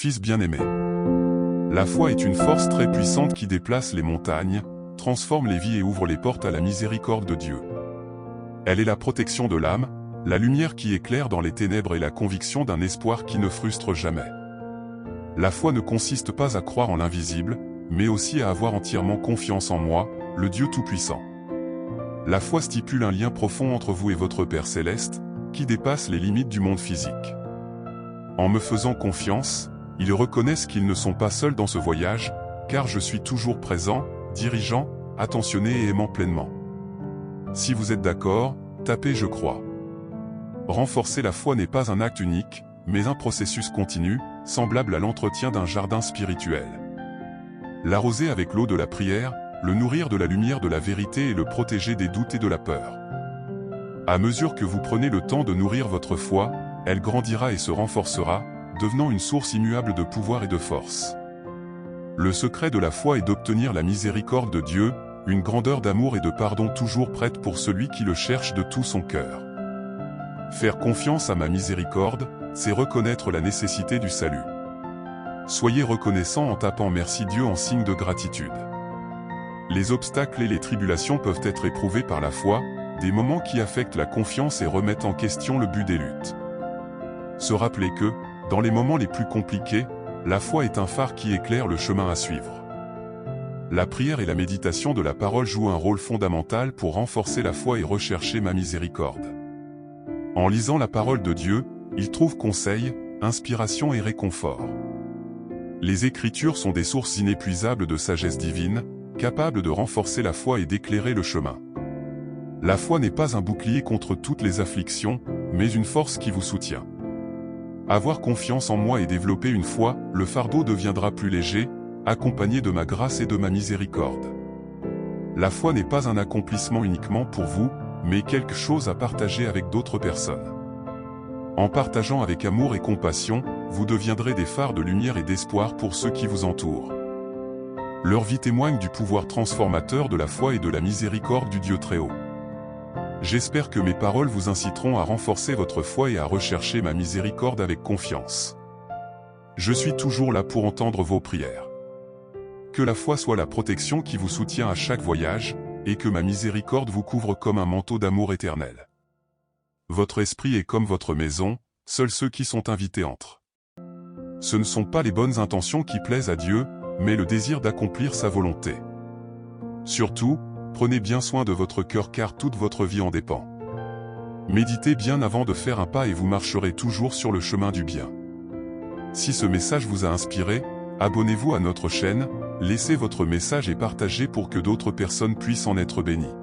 Fils bien-aimé. La foi est une force très puissante qui déplace les montagnes, transforme les vies et ouvre les portes à la miséricorde de Dieu. Elle est la protection de l'âme, la lumière qui éclaire dans les ténèbres et la conviction d'un espoir qui ne frustre jamais. La foi ne consiste pas à croire en l'invisible, mais aussi à avoir entièrement confiance en moi, le Dieu Tout-Puissant. La foi stipule un lien profond entre vous et votre Père Céleste, qui dépasse les limites du monde physique. En me faisant confiance, ils reconnaissent qu'ils ne sont pas seuls dans ce voyage, car je suis toujours présent, dirigeant, attentionné et aimant pleinement. Si vous êtes d'accord, tapez « Je crois ». Renforcer la foi n'est pas un acte unique, mais un processus continu, semblable à l'entretien d'un jardin spirituel. L'arroser avec l'eau de la prière, le nourrir de la lumière de la vérité et le protéger des doutes et de la peur. À mesure que vous prenez le temps de nourrir votre foi, elle grandira et se renforcera, devenant une source immuable de pouvoir et de force. Le secret de la foi est d'obtenir la miséricorde de Dieu, une grandeur d'amour et de pardon toujours prête pour celui qui le cherche de tout son cœur. Faire confiance à ma miséricorde, c'est reconnaître la nécessité du salut. Soyez reconnaissant en tapant Merci Dieu en signe de gratitude. Les obstacles et les tribulations peuvent être éprouvés par la foi, des moments qui affectent la confiance et remettent en question le but des luttes. Se rappeler que, dans les moments les plus compliqués, la foi est un phare qui éclaire le chemin à suivre. La prière et la méditation de la parole jouent un rôle fondamental pour renforcer la foi et rechercher ma miséricorde. En lisant la parole de Dieu, il trouve conseil, inspiration et réconfort. Les Écritures sont des sources inépuisables de sagesse divine, capables de renforcer la foi et d'éclairer le chemin. La foi n'est pas un bouclier contre toutes les afflictions, mais une force qui vous soutient. Avoir confiance en moi et développer une foi, le fardeau deviendra plus léger, accompagné de ma grâce et de ma miséricorde. La foi n'est pas un accomplissement uniquement pour vous, mais quelque chose à partager avec d'autres personnes. En partageant avec amour et compassion, vous deviendrez des phares de lumière et d'espoir pour ceux qui vous entourent. Leur vie témoigne du pouvoir transformateur de la foi et de la miséricorde du Dieu Très-Haut. J'espère que mes paroles vous inciteront à renforcer votre foi et à rechercher ma miséricorde avec confiance. Je suis toujours là pour entendre vos prières. Que la foi soit la protection qui vous soutient à chaque voyage, et que ma miséricorde vous couvre comme un manteau d'amour éternel. Votre esprit est comme votre maison, seuls ceux qui sont invités entrent. Ce ne sont pas les bonnes intentions qui plaisent à Dieu, mais le désir d'accomplir sa volonté. Surtout, prenez bien soin de votre cœur car toute votre vie en dépend. Méditez bien avant de faire un pas et vous marcherez toujours sur le chemin du bien. Si ce message vous a inspiré, abonnez-vous à notre chaîne, laissez votre message et partagez pour que d'autres personnes puissent en être bénies.